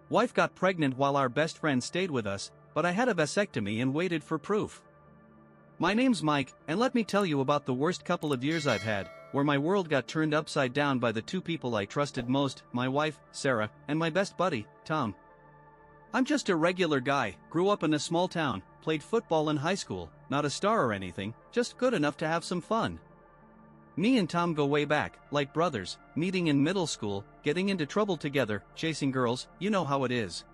Wife got pregnant while our best friend stayed with us, but I had a vasectomy and waited for proof. My name's Mike, and let me tell you about the worst couple of years I've had, where my world got turned upside down by the two people I trusted most, my wife, Sarah, and my best buddy, Tom. I'm just a regular guy, grew up in a small town, played football in high school, not a star or anything, just good enough to have some fun. Me and Tom go way back, like brothers, meeting in middle school, getting into trouble together, chasing girls, you know how it is.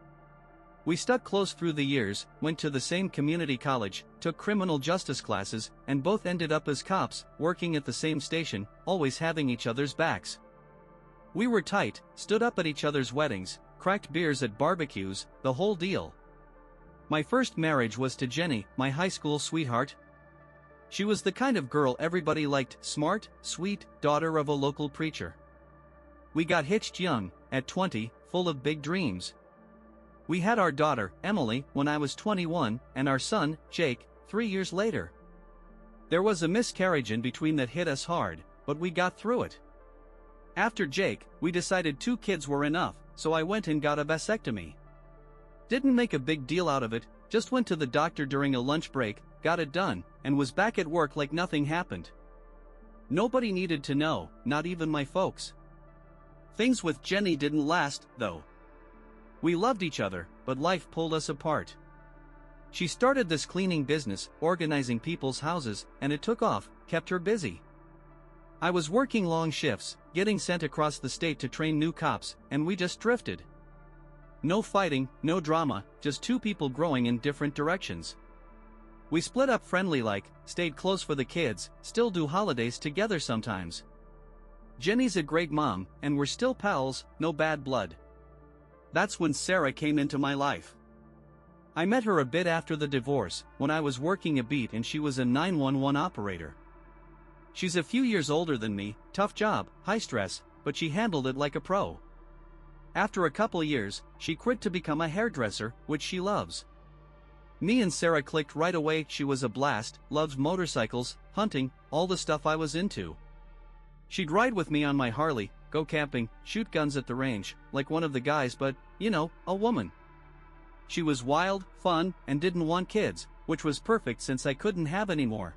We stuck close through the years, went to the same community college, took criminal justice classes, and both ended up as cops, working at the same station, always having each other's backs. We were tight, stood up at each other's weddings, cracked beers at barbecues, the whole deal. My first marriage was to Jenny, my high school sweetheart. She was the kind of girl everybody liked, smart, sweet, daughter of a local preacher. We got hitched young, at 20, full of big dreams. We had our daughter, Emily, when I was 21, and our son, Jake, 3 years later. There was a miscarriage in between that hit us hard, but we got through it. After Jake, we decided 2 kids were enough, so I went and got a vasectomy. Didn't make a big deal out of it, just went to the doctor during a lunch break, got it done, and was back at work like nothing happened. Nobody needed to know, not even my folks. Things with Jenny didn't last, though. We loved each other, but life pulled us apart. She started this cleaning business, organizing people's houses, and it took off, kept her busy. I was working long shifts, getting sent across the state to train new cops, and we just drifted. No fighting, no drama, just 2 people growing in different directions. We split up friendly like, stayed close for the kids, still do holidays together sometimes. Jenny's a great mom, and we're still pals, no bad blood. That's when Sarah came into my life. I met her a bit after the divorce, when I was working a beat and she was a 911 operator. She's a few years older than me, tough job, high stress, but she handled it like a pro. After a couple years, she quit to become a hairdresser, which she loves. Me and Sarah clicked right away. She was a blast, loves motorcycles, hunting, all the stuff I was into. She'd ride with me on my Harley, go camping, shoot guns at the range, like one of the guys, but, you know, a woman. She was wild, fun, and didn't want kids, which was perfect since I couldn't have any more.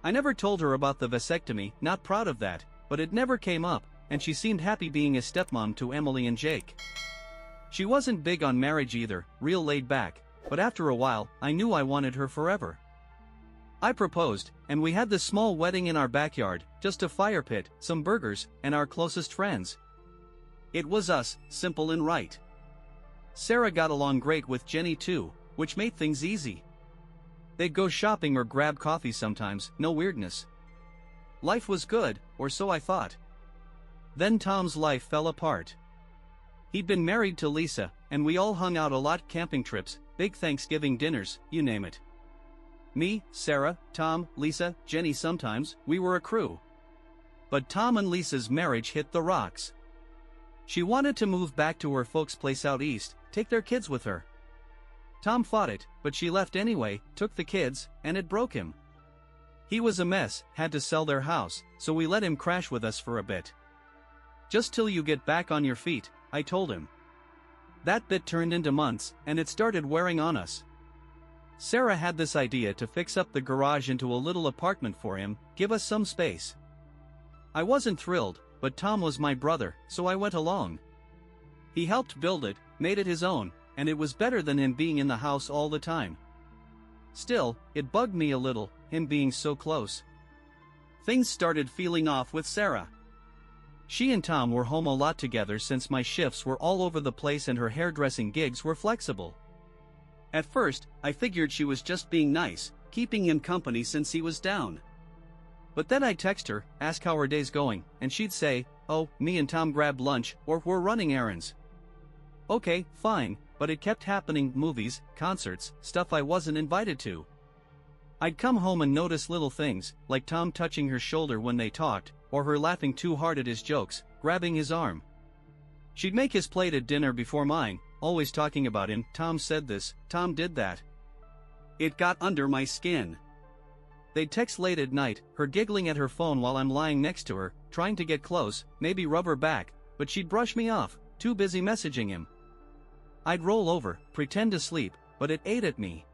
I never told her about the vasectomy, not proud of that, but it never came up, and she seemed happy being a stepmom to Emily and Jake. She wasn't big on marriage either, real laid back, but after a while, I knew I wanted her forever. I proposed, and we had this small wedding in our backyard, just a fire pit, some burgers, and our closest friends. It was us, simple and right. Sarah got along great with Jenny too, which made things easy. They'd go shopping or grab coffee sometimes, no weirdness. Life was good, or so I thought. Then Tom's life fell apart. He'd been married to Lisa, and we all hung out a lot, camping trips, big Thanksgiving dinners, you name it. Me, Sarah, Tom, Lisa, Jenny sometimes, we were a crew. But Tom and Lisa's marriage hit the rocks. She wanted to move back to her folks' place out east, take their kids with her. Tom fought it, but she left anyway, took the kids, and it broke him. He was a mess, had to sell their house, so we let him crash with us for a bit. Just till you get back on your feet, I told him. That bit turned into months, and it started wearing on us. Sarah had this idea to fix up the garage into a little apartment for him, give us some space. I wasn't thrilled, but Tom was my brother, so I went along. He helped build it, made it his own, and it was better than him being in the house all the time. Still, it bugged me a little, him being so close. Things started feeling off with Sarah. She and Tom were home a lot together since my shifts were all over the place and her hairdressing gigs were flexible. At first, I figured she was just being nice, keeping him company since he was down. But then I'd text her, ask how her day's going, and she'd say, "Oh, me and Tom grabbed lunch, or we're running errands." Okay, fine, but it kept happening, movies, concerts, stuff I wasn't invited to. I'd come home and notice little things, like Tom touching her shoulder when they talked, or her laughing too hard at his jokes, grabbing his arm. She'd make his plate at dinner before mine, always talking about him. Tom said this, Tom did that. It got under my skin. They'd text late at night, her giggling at her phone while I'm lying next to her, trying to get close, maybe rub her back, but she'd brush me off, too busy messaging him. I'd roll over, pretend to sleep, but it ate at me.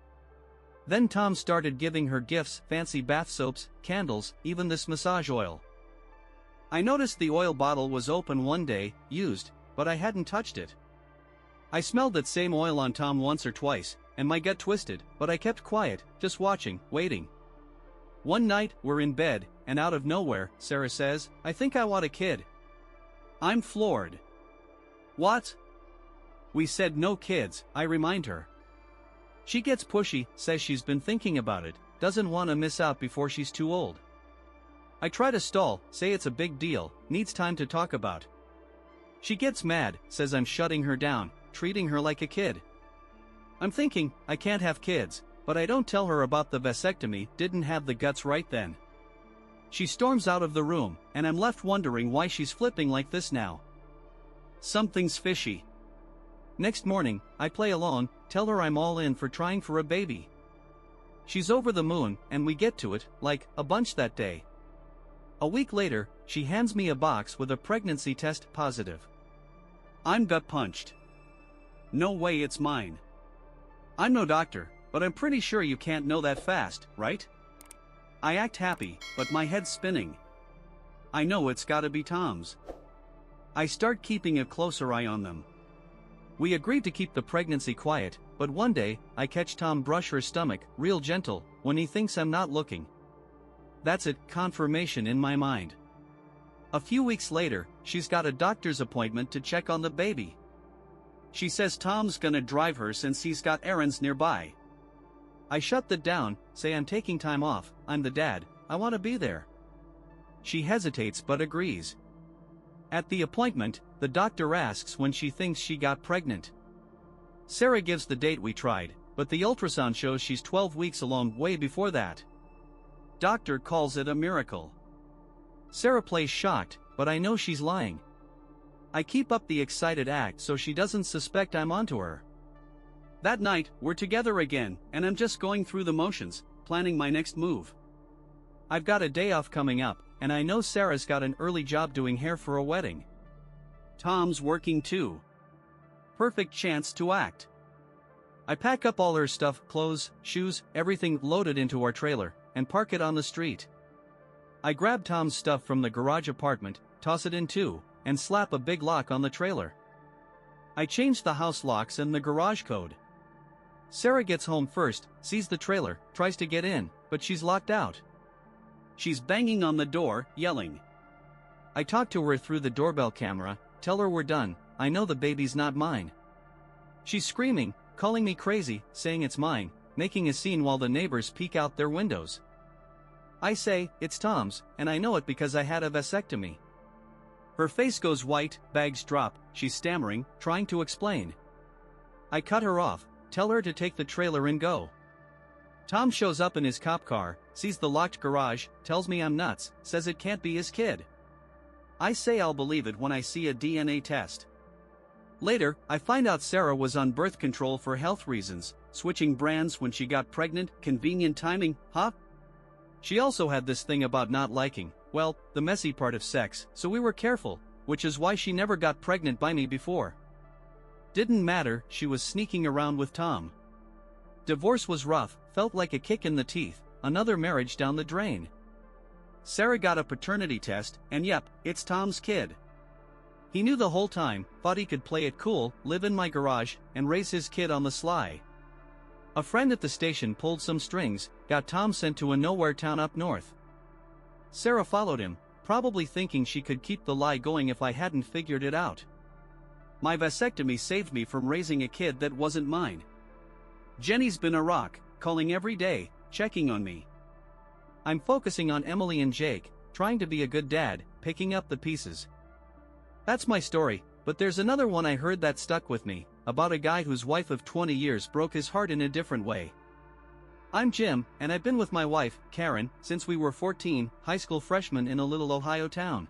Then Tom started giving her gifts, fancy bath soaps, candles, even this massage oil. I noticed the oil bottle was open one day, used, but I hadn't touched it. I smelled that same oil on Tom once or twice, and my gut twisted, but I kept quiet, just watching, waiting. One night, we're in bed, and out of nowhere, Sarah says, "I think I want a kid." I'm floored. What? We said no kids, I remind her. She gets pushy, says she's been thinking about it, doesn't want to miss out before she's too old. I try to stall, say it's a big deal, needs time to talk about. She gets mad, says I'm shutting her down, treating her like a kid. I'm thinking, I can't have kids, but I don't tell her about the vasectomy, didn't have the guts right then. She storms out of the room, and I'm left wondering why she's flipping like this now. Something's fishy. Next morning, I play along, tell her I'm all in for trying for a baby. She's over the moon, and we get to it, like, a bunch that day. A week later, she hands me a box with a pregnancy test positive. I'm gut punched. No way it's mine. I'm no doctor, but I'm pretty sure you can't know that fast, right? I act happy, but my head's spinning. I know it's gotta be Tom's. I start keeping a closer eye on them. We agreed to keep the pregnancy quiet, but one day, I catch Tom brush her stomach, real gentle, when he thinks I'm not looking. That's it, confirmation in my mind. A few weeks later, she's got a doctor's appointment to check on the baby. She says Tom's gonna drive her since he's got errands nearby. I shut that down, say I'm taking time off, I'm the dad, I want to be there. She hesitates but agrees. At the appointment, the doctor asks when she thinks she got pregnant. Sarah gives the date we tried, but the ultrasound shows she's 12 weeks along way before that. Doctor calls it a miracle. Sarah plays shocked, but I know she's lying. I keep up the excited act so she doesn't suspect I'm onto her. That night, we're together again, and I'm just going through the motions, planning my next move. I've got a day off coming up, and I know Sarah's got an early job doing hair for a wedding. Tom's working too. Perfect chance to act. I pack up all her stuff, clothes, shoes, everything loaded into our trailer, and park it on the street. I grab Tom's stuff from the garage apartment, toss it in too, and slap a big lock on the trailer. I change the house locks and the garage code. Sarah gets home first, sees the trailer, tries to get in, but she's locked out. She's banging on the door, yelling. I talk to her through the doorbell camera, tell her we're done, I know the baby's not mine. She's screaming, calling me crazy, saying it's mine, making a scene while the neighbors peek out their windows. I say, it's Tom's, and I know it because I had a vasectomy. Her face goes white, bags drop, she's stammering, trying to explain. I cut her off, tell her to take the trailer and go. Tom shows up in his cop car, sees the locked garage, tells me I'm nuts, says it can't be his kid. I say I'll believe it when I see a DNA test. Later, I find out Sarah was on birth control for health reasons, switching brands when she got pregnant, convenient timing, huh? She also had this thing about not liking, well, the messy part of sex, so we were careful, which is why she never got pregnant by me before. Didn't matter, she was sneaking around with Tom. Divorce was rough, felt like a kick in the teeth, another marriage down the drain. Sarah got a paternity test, and yep, it's Tom's kid. He knew the whole time, thought he could play it cool, live in my garage, and raise his kid on the sly. A friend at the station pulled some strings, got Tom sent to a nowhere town up north. Sarah followed him, probably thinking she could keep the lie going if I hadn't figured it out. My vasectomy saved me from raising a kid that wasn't mine. Jenny's been a rock, calling every day, checking on me. I'm focusing on Emily and Jake, trying to be a good dad, picking up the pieces. That's my story, but there's another one I heard that stuck with me, about a guy whose wife of 20 years broke his heart in a different way. I'm Jim, and I've been with my wife, Karen, since we were 14, high school freshmen in a little Ohio town.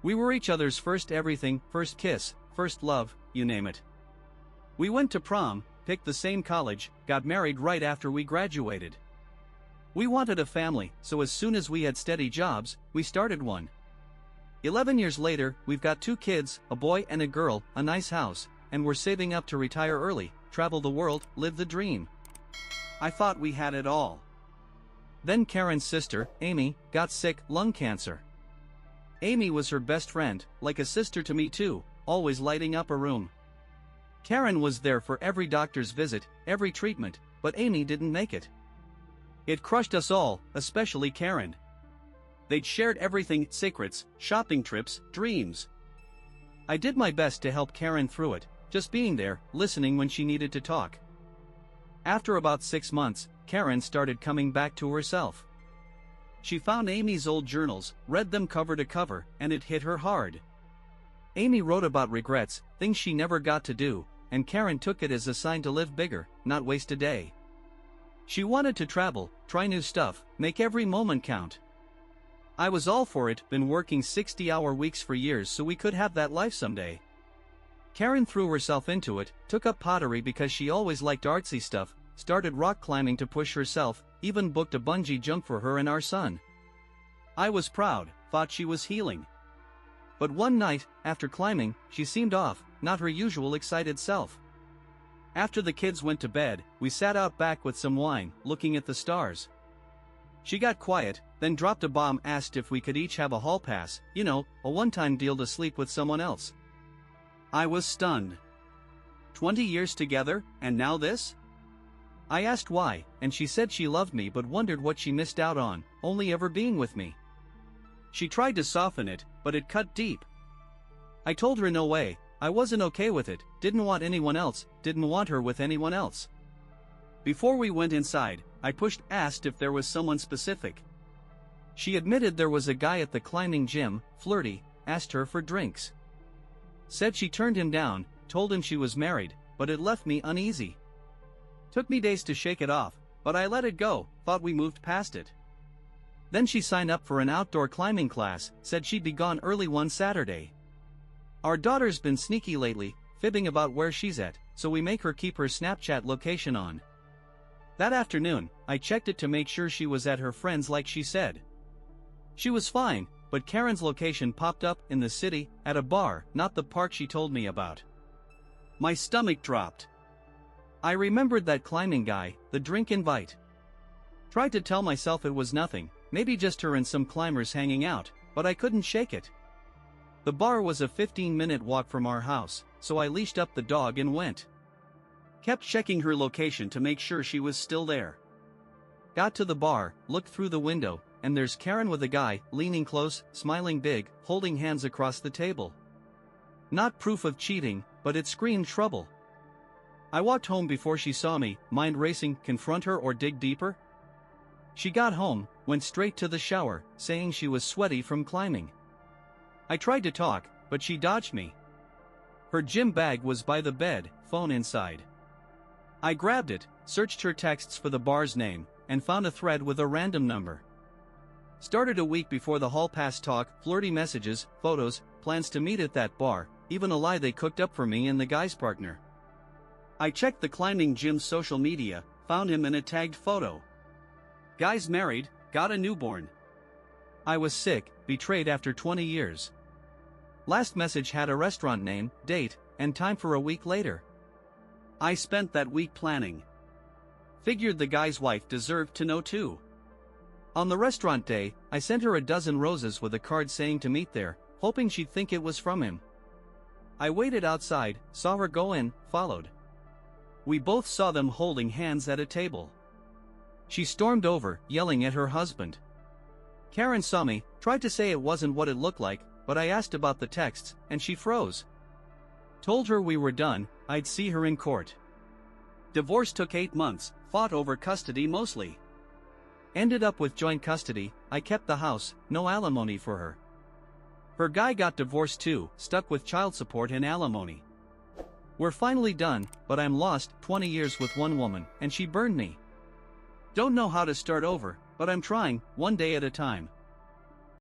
We were each other's first everything, first kiss, first love, you name it. We went to prom, picked the same college, got married right after we graduated. We wanted a family, so as soon as we had steady jobs, we started one. 11 years later, we've got 2 kids, a boy and a girl, a nice house, and were saving up to retire early, travel the world, live the dream. I thought we had it all. Then Karen's sister, Amy, got sick, lung cancer. Amy was her best friend, like a sister to me too, always lighting up a room. Karen was there for every doctor's visit, every treatment, but Amy didn't make it. It crushed us all, especially Karen. They'd shared everything, secrets, shopping trips, dreams. I did my best to help Karen through it, just being there, listening when she needed to talk. After about 6 months, Karen started coming back to herself. She found Amy's old journals, read them cover to cover, and it hit her hard. Amy wrote about regrets, things she never got to do, and Karen took it as a sign to live bigger, not waste a day. She wanted to travel, try new stuff, make every moment count. I was all for it, been working 60-hour weeks for years so we could have that life someday. Karen threw herself into it, took up pottery because she always liked artsy stuff, started rock climbing to push herself, even booked a bungee jump for her and our son. I was proud, thought she was healing. But one night, after climbing, she seemed off, not her usual excited self. After the kids went to bed, we sat out back with some wine, looking at the stars. She got quiet, then dropped a bomb, asked if we could each have a hall pass, a one-time deal to sleep with someone else. I was stunned. 20 years together, and now this? I asked why, and she said she loved me but wondered what she missed out on, only ever being with me. She tried to soften it, but it cut deep. I told her no way, I wasn't okay with it, didn't want anyone else, didn't want her with anyone else. Before we went inside, I asked if there was someone specific. She admitted there was a guy at the climbing gym, flirty, asked her for drinks. Said she turned him down, told him she was married, but it left me uneasy. Took me days to shake it off, but I let it go, thought we moved past it. Then she signed up for an outdoor climbing class, said she'd be gone early one Saturday. Our daughter's been sneaky lately, fibbing about where she's at, so we make her keep her Snapchat location on. That afternoon, I checked it to make sure she was at her friend's like she said. She was fine, but Karen's location popped up in the city, at a bar, not the park she told me about. My stomach dropped. I remembered that climbing guy, the drink invite. Tried to tell myself it was nothing, maybe just her and some climbers hanging out, but I couldn't shake it. The bar was a 15-minute walk from our house, so I leashed up the dog and went. Kept checking her location to make sure she was still there. Got to the bar, looked through the window, and there's Karen with a guy, leaning close, smiling big, holding hands across the table. Not proof of cheating, but it screamed trouble. I walked home before she saw me, mind racing, confront her or dig deeper. She got home, went straight to the shower, saying she was sweaty from climbing. I tried to talk, but she dodged me. Her gym bag was by the bed, phone inside. I grabbed it, searched her texts for the bar's name, and found a thread with a random number. Started a week before the hall pass talk, flirty messages, photos, plans to meet at that bar, even a lie they cooked up for me and the guy's partner. I checked the climbing gym's social media, found him in a tagged photo. Guy's married, got a newborn. I was sick, betrayed after 20 years. Last message had a restaurant name, date, and time for a week later. I spent that week planning. Figured the guy's wife deserved to know too. On the restaurant day, I sent her a dozen roses with a card saying to meet there, hoping she'd think it was from him. I waited outside, saw her go in, followed. We both saw them holding hands at a table. She stormed over, yelling at her husband. Karen saw me, tried to say it wasn't what it looked like, but I asked about the texts, and she froze. Told her we were done, I'd see her in court. Divorce took 8 months, fought over custody mostly. Ended up with joint custody, I kept the house, no alimony for her. Her guy got divorced too, stuck with child support and alimony. We're finally done, but I'm lost, 20 years with one woman, and she burned me. Don't know how to start over, but I'm trying, one day at a time.